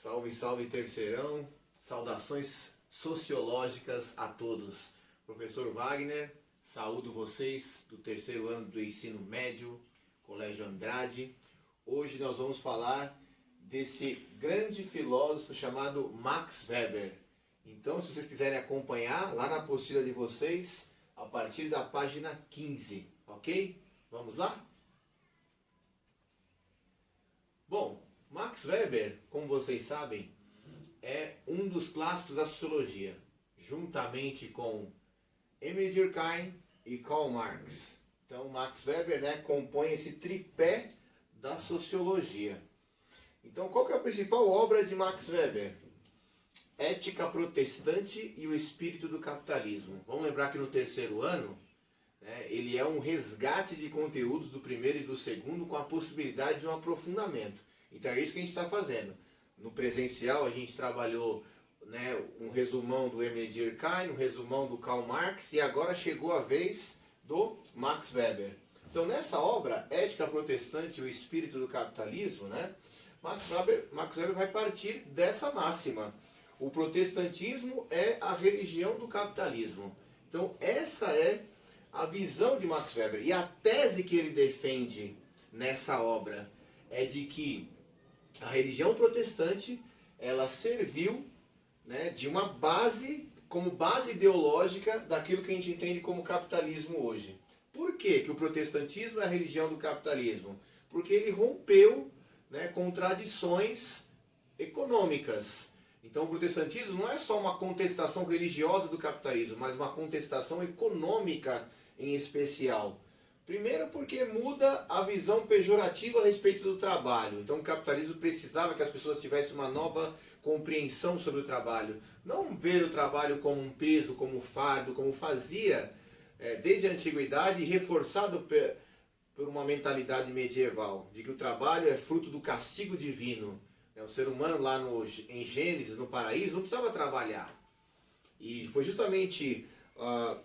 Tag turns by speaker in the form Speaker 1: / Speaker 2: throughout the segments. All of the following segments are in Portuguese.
Speaker 1: Salve, salve terceirão, saudações sociológicas a todos. Professor Wagner, saúdo vocês do terceiro ano do ensino médio, Colégio Andrade. Hoje nós vamos falar desse grande filósofo chamado Max Weber. Então, se vocês quiserem acompanhar, lá na apostila de vocês, a partir da página 15, ok? Vamos lá? Bom, Max Weber, como vocês sabem, é um dos clássicos da sociologia, juntamente com Emile Durkheim e Karl Marx. Então, Max Weber, compõe esse tripé da sociologia. Então, qual que é a principal obra de Max Weber? Ética Protestante e o Espírito do Capitalismo. Vamos lembrar que no terceiro ano, ele é um resgate de conteúdos do primeiro e do segundo com a possibilidade de um aprofundamento. Então é isso que a gente está fazendo. No presencial a gente trabalhou um resumão do Emile Durkheim, um resumão do Karl Marx e agora chegou a vez do Max Weber. Então nessa obra, Ética Protestante e o Espírito do Capitalismo, Max Weber vai partir dessa máxima. O protestantismo é a religião do capitalismo. Então essa é a visão de Max Weber. E a tese que ele defende nessa obra é de que a religião protestante ela serviu de uma base, como base ideológica daquilo que a gente entende como capitalismo hoje. Por que o protestantismo é a religião do capitalismo? Porque ele rompeu com tradições econômicas. Então o protestantismo não é só uma contestação religiosa do capitalismo, mas uma contestação econômica em especial. Primeiro porque muda a visão pejorativa a respeito do trabalho. Então o capitalismo precisava que as pessoas tivessem uma nova compreensão sobre o trabalho. Não ver o trabalho como um peso, como um fardo, como fazia desde a antiguidade, reforçado por uma mentalidade medieval, de que o trabalho é fruto do castigo divino. O ser humano lá em Gênesis, no paraíso, não precisava trabalhar. E foi justamente a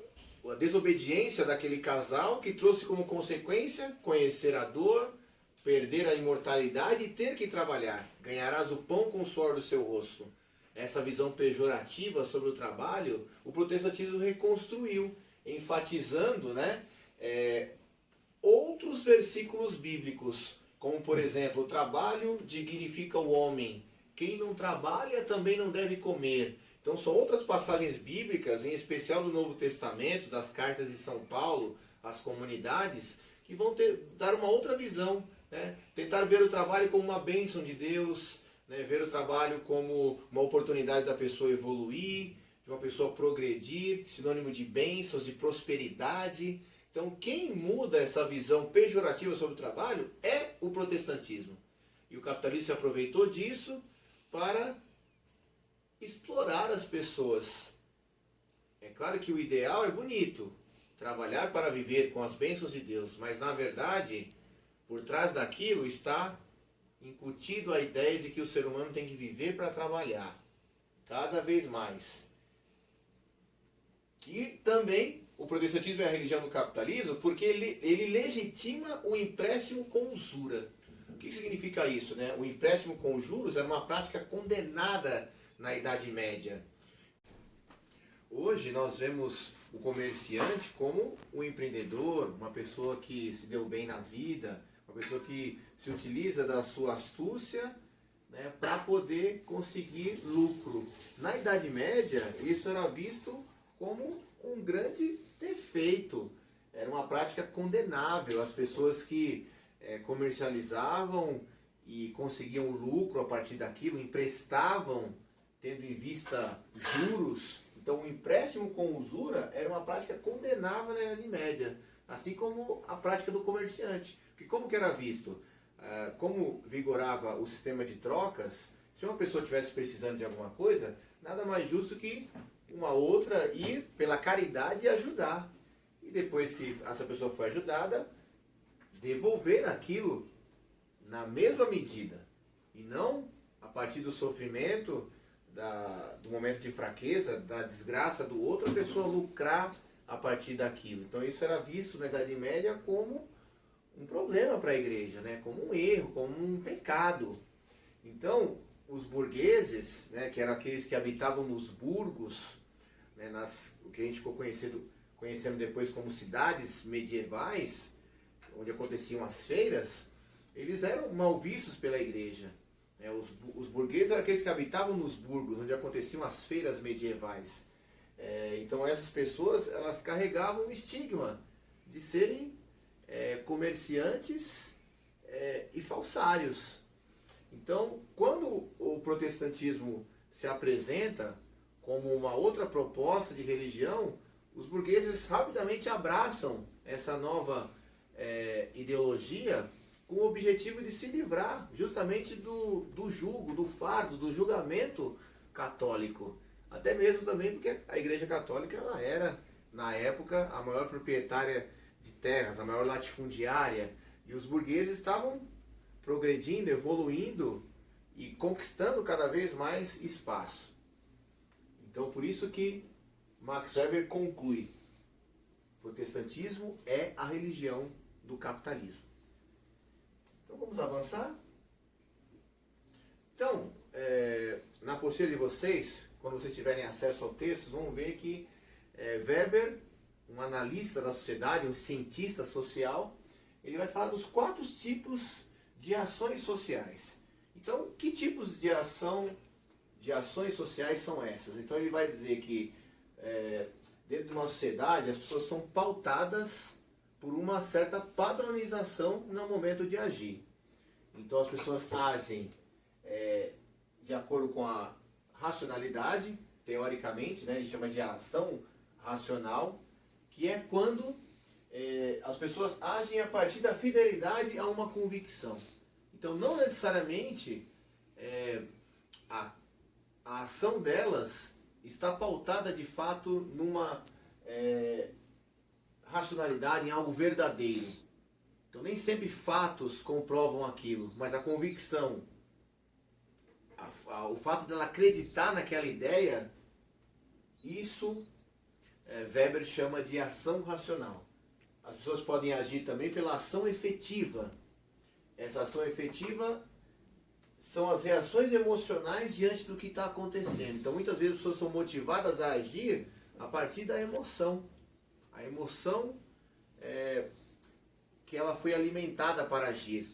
Speaker 1: desobediência daquele casal que trouxe como consequência conhecer a dor, perder a imortalidade e ter que trabalhar. Ganharás o pão com o suor do seu rosto. Essa visão pejorativa sobre o trabalho, o protestantismo reconstruiu, enfatizando outros versículos bíblicos, como por exemplo, o trabalho dignifica o homem. Quem não trabalha também não deve comer. Então são outras passagens bíblicas, em especial do Novo Testamento, das cartas de São Paulo, às comunidades, que vão dar uma outra visão. Tentar ver o trabalho como uma bênção de Deus, ver o trabalho como uma oportunidade da pessoa evoluir, de uma pessoa progredir, sinônimo de bênçãos, de prosperidade. Então quem muda essa visão pejorativa sobre o trabalho é o protestantismo. E o capitalismo se aproveitou disso para explorar as pessoas. É claro que o ideal é bonito, trabalhar para viver com as bênçãos de Deus, mas na verdade, por trás daquilo está incutido a ideia de que o ser humano tem que viver para trabalhar, cada vez mais. E também o protestantismo é a religião do capitalismo porque ele legitima o empréstimo com usura. O que significa isso? O empréstimo com juros era uma prática condenada na Idade Média. Hoje nós vemos o comerciante como um empreendedor, uma pessoa que se deu bem na vida, uma pessoa que se utiliza da sua astúcia para poder conseguir lucro. Na Idade Média isso era visto como um grande defeito, era uma prática condenável. As pessoas que comercializavam e conseguiam lucro a partir daquilo, emprestavam tendo em vista juros. Então o empréstimo com usura era uma prática condenável na Idade Média, assim como a prática do comerciante. Porque como que era visto? Como vigorava o sistema de trocas, se uma pessoa estivesse precisando de alguma coisa, nada mais justo que uma outra ir pela caridade e ajudar. E depois que essa pessoa foi ajudada, devolver aquilo na mesma medida. E não a partir do sofrimento, do momento de fraqueza, da desgraça do outro, a pessoa lucrar a partir daquilo. Então isso era visto na Idade Média como um problema para a igreja, como um erro, como um pecado. Então os burgueses, né, que eram aqueles que habitavam nos burgos, né, o que a gente ficou conhecendo depois como cidades medievais, onde aconteciam as feiras, eles eram mal vistos pela igreja. Né? Os burgueses eram aqueles que habitavam nos burgos, onde aconteciam as feiras medievais. Então essas pessoas, elas carregavam o estigma de serem comerciantes e falsários. Então, quando o protestantismo se apresenta como uma outra proposta de religião, os burgueses rapidamente abraçam essa nova ideologia com o objetivo de se livrar justamente do jugo, do fardo, do julgamento católico. Até mesmo também porque a Igreja Católica ela era, na época, a maior proprietária de terras, a maior latifundiária, e os burgueses estavam progredindo, evoluindo e conquistando cada vez mais espaço. Então, por isso que Max Weber conclui: o protestantismo é a religião do capitalismo. Então, vamos avançar? Então, na apostila de vocês, quando vocês tiverem acesso ao texto, vão ver que Weber, um analista da sociedade, um cientista social, ele vai falar dos 4 tipos de ações sociais. Então, que tipos de ações sociais são essas? Então, ele vai dizer que dentro de uma sociedade as pessoas são pautadas por uma certa padronização no momento de agir. Então, as pessoas agem de acordo com a racionalidade, teoricamente, né? Ele chama de ação racional, que é quando as pessoas agem a partir da fidelidade a uma convicção. Então, não necessariamente a ação delas está pautada de fato numa racionalidade, em algo verdadeiro. Então, nem sempre fatos comprovam aquilo, mas a convicção, o fato dela acreditar naquela ideia, isso Weber chama de ação racional. As pessoas podem agir também pela ação efetiva. Essa ação efetiva são as reações emocionais diante do que está acontecendo. Então, muitas vezes as pessoas são motivadas a agir a partir da emoção. A emoção que ela foi alimentada para agir.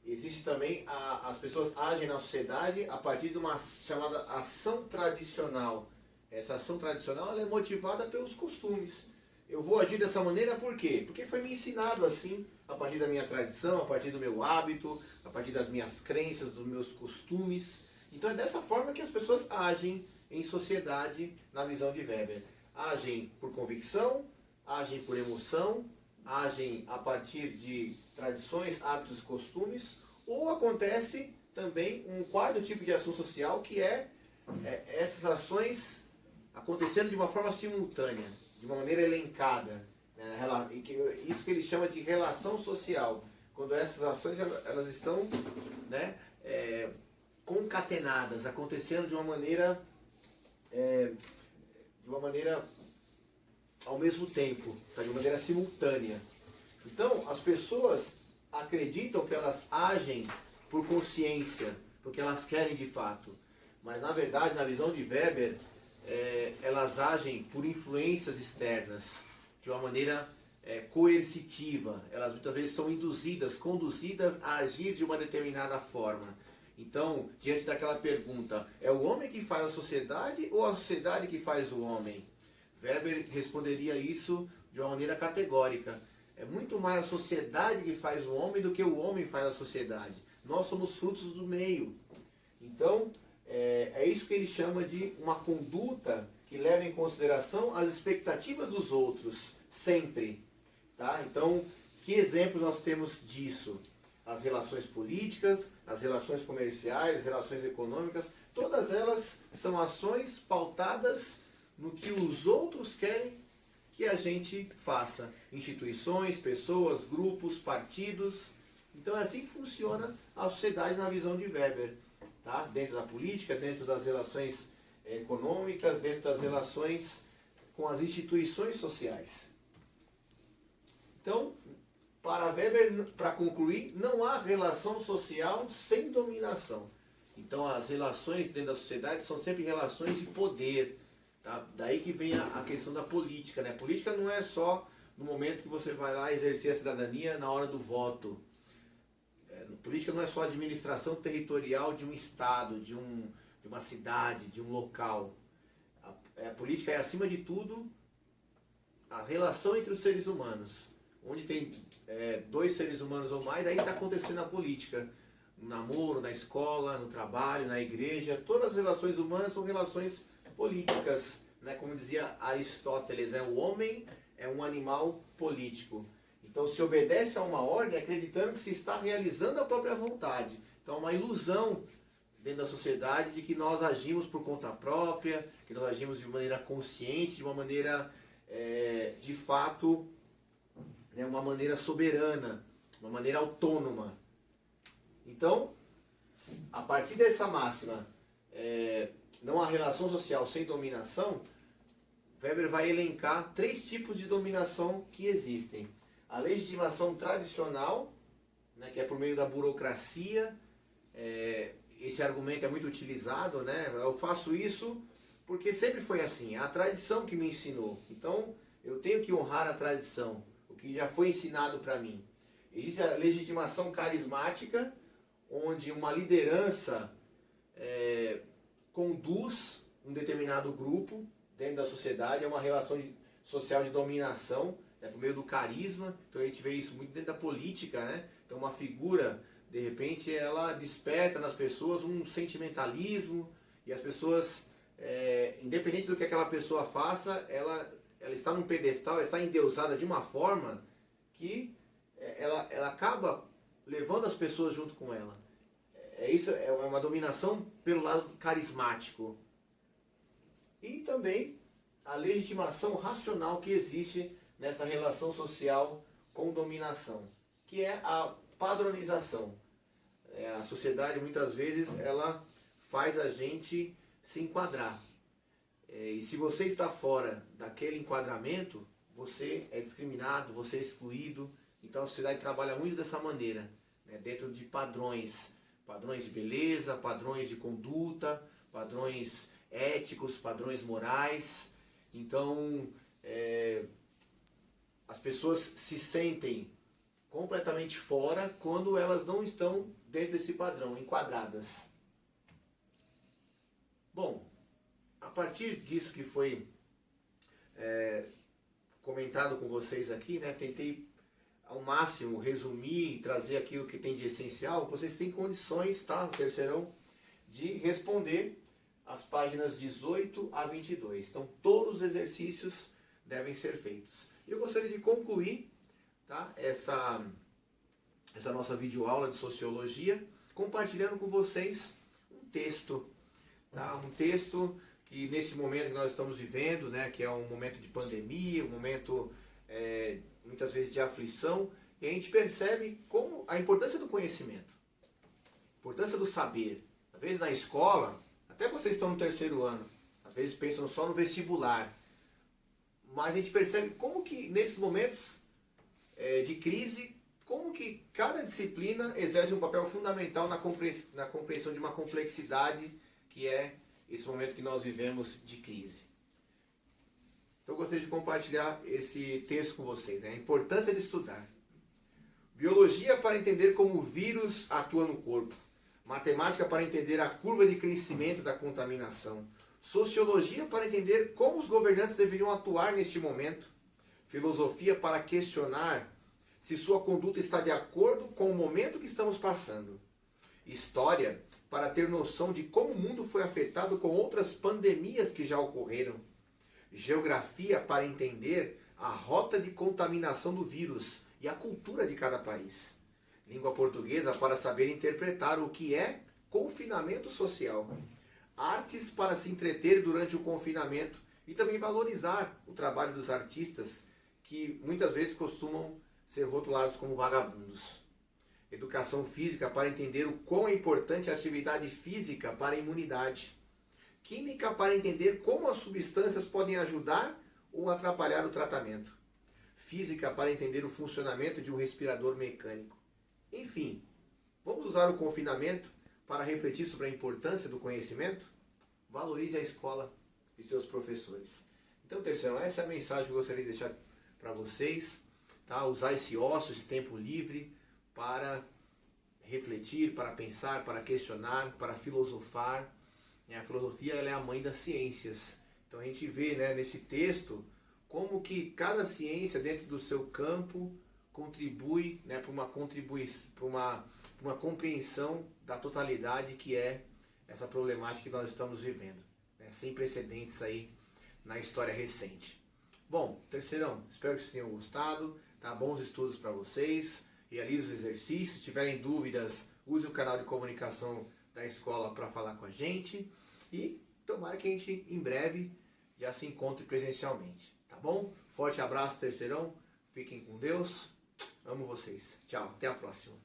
Speaker 1: Existe também, as pessoas agem na sociedade a partir de uma chamada ação tradicional. Essa ação tradicional ela é motivada pelos costumes. Eu vou agir dessa maneira por quê? Porque foi me ensinado assim, a partir da minha tradição, a partir do meu hábito, a partir das minhas crenças, dos meus costumes. Então é dessa forma que as pessoas agem em sociedade na visão de Weber. Agem por convicção, agem por emoção, agem a partir de tradições, hábitos e costumes, ou acontece também um quarto tipo de ação social, que essas ações acontecendo de uma forma simultânea, de uma maneira elencada. Isso que ele chama de relação social. Quando essas ações elas estão concatenadas, acontecendo de uma maneira ao mesmo tempo, de maneira simultânea. Então, as pessoas acreditam que elas agem por consciência, porque elas querem de fato. Mas, na verdade, na visão de Weber, elas agem por influências externas, de uma maneira coercitiva. Elas muitas vezes são induzidas, conduzidas a agir de uma determinada forma. Então, diante daquela pergunta, é o homem que faz a sociedade ou a sociedade que faz o homem? Weber responderia isso de uma maneira categórica. É muito mais a sociedade que faz o homem do que o homem faz a sociedade. Nós somos frutos do meio. Então, é isso que ele chama de uma conduta que leva em consideração as expectativas dos outros, sempre. Tá? Então, que exemplos nós temos disso? As relações políticas, as relações comerciais, as relações econômicas, todas elas são ações pautadas no que os outros querem que a gente faça. Instituições, pessoas, grupos, partidos. Então é assim que funciona a sociedade na visão de Weber. Tá? Dentro da política, dentro das relações econômicas, dentro das relações com as instituições sociais. Então, para Weber, para concluir, não há relação social sem dominação. Então as relações dentro da sociedade são sempre relações de poder. Tá? Daí que vem a questão da política. Né? Política não é só no momento que você vai lá exercer a cidadania na hora do voto. Política não é só a administração territorial de um estado, de uma cidade, de um local. A política é, acima de tudo, a relação entre os seres humanos. Onde tem dois seres humanos ou mais, aí está acontecendo a política. No namoro, na escola, no trabalho, na igreja. Todas as relações humanas são relações políticas. Né? Como dizia Aristóteles, o homem é um animal político. Então se obedece a uma ordem acreditando que se está realizando a própria vontade. Então é uma ilusão dentro da sociedade de que nós agimos por conta própria, que nós agimos de maneira consciente, de uma maneira, de fato, uma maneira soberana, uma maneira autônoma. Então, a partir dessa máxima, não há relação social sem dominação, Weber vai elencar 3 tipos de dominação que existem. A legitimação tradicional, né, que é por meio da burocracia. Esse argumento é muito utilizado, né? Eu faço isso porque sempre foi assim, é a tradição que me ensinou. Então eu tenho que honrar a tradição, o que já foi ensinado para mim. Existe a legitimação carismática, onde uma liderança conduz um determinado grupo dentro da sociedade, é uma relação social de dominação, por meio do carisma. Então a gente vê isso muito dentro da política, né? Então uma figura, de repente, ela desperta nas pessoas um sentimentalismo, e as pessoas, independente do que aquela pessoa faça, ela está num pedestal, ela está endeusada de uma forma que ela acaba levando as pessoas junto com ela. Isso é uma dominação pelo lado carismático. E também a legitimação racional que existe nessa relação social com dominação, que é a padronização. A sociedade muitas vezes ela faz a gente se enquadrar. E se você está fora daquele enquadramento, você é discriminado, você é excluído. Então a sociedade trabalha muito dessa maneira, né? Dentro de padrões de beleza, padrões de conduta, padrões éticos, padrões morais. Então as pessoas se sentem completamente fora quando elas não estão dentro desse padrão, enquadradas. Bom, a partir disso que foi comentado com vocês aqui, né, tentei ao máximo resumir e trazer aquilo que tem de essencial. Vocês têm condições, tá, terceirão, de responder as páginas 18 a 22. Então todos os exercícios devem ser feitos. Eu gostaria de concluir, tá, essa nossa videoaula de Sociologia compartilhando com vocês um texto. Tá? Um texto que nesse momento que nós estamos vivendo, né, que é um momento de pandemia, um momento muitas vezes de aflição, e a gente percebe como a importância do conhecimento, a importância do saber. Às vezes na escola, até vocês estão no 3º ano, às vezes pensam só no vestibular, mas a gente percebe como que nesses momentos de crise, como que cada disciplina exerce um papel fundamental na compreensão de uma complexidade que é esse momento que nós vivemos de crise. Então eu gostaria de compartilhar esse texto com vocês, né? A importância de estudar. Biologia para entender como o vírus atua no corpo. Matemática para entender a curva de crescimento da contaminação. Sociologia para entender como os governantes deveriam atuar neste momento. Filosofia para questionar se sua conduta está de acordo com o momento que estamos passando. História para ter noção de como o mundo foi afetado com outras pandemias que já ocorreram. Geografia para entender a rota de contaminação do vírus e a cultura de cada país. Língua portuguesa para saber interpretar o que é confinamento social. Artes para se entreter durante o confinamento e também valorizar o trabalho dos artistas, que muitas vezes costumam ser rotulados como vagabundos. Educação física para entender o quão é importante a atividade física para a imunidade. Química para entender como as substâncias podem ajudar ou atrapalhar o tratamento. Física para entender o funcionamento de um respirador mecânico. Enfim, vamos usar o confinamento para refletir sobre a importância do conhecimento? Valorize a escola e seus professores. Então, terceirão, essa é a mensagem que eu gostaria de deixar para vocês, tá? Usar esse ócio, esse tempo livre para refletir, para pensar, para questionar, para filosofar. A filosofia, ela é a mãe das ciências. Então a gente vê, né, nesse texto como que cada ciência dentro do seu campo contribui, né, para uma compreensão da totalidade que é essa problemática que nós estamos vivendo, né, sem precedentes aí na história recente. Bom, terceirão, espero que vocês tenham gostado, tá? Bons estudos para vocês, realize os exercícios, se tiverem dúvidas, use o canal de comunicação da escola para falar com a gente e tomara que a gente em breve já se encontre presencialmente, tá bom? Forte abraço, terceirão, fiquem com Deus, amo vocês, tchau, até a próxima.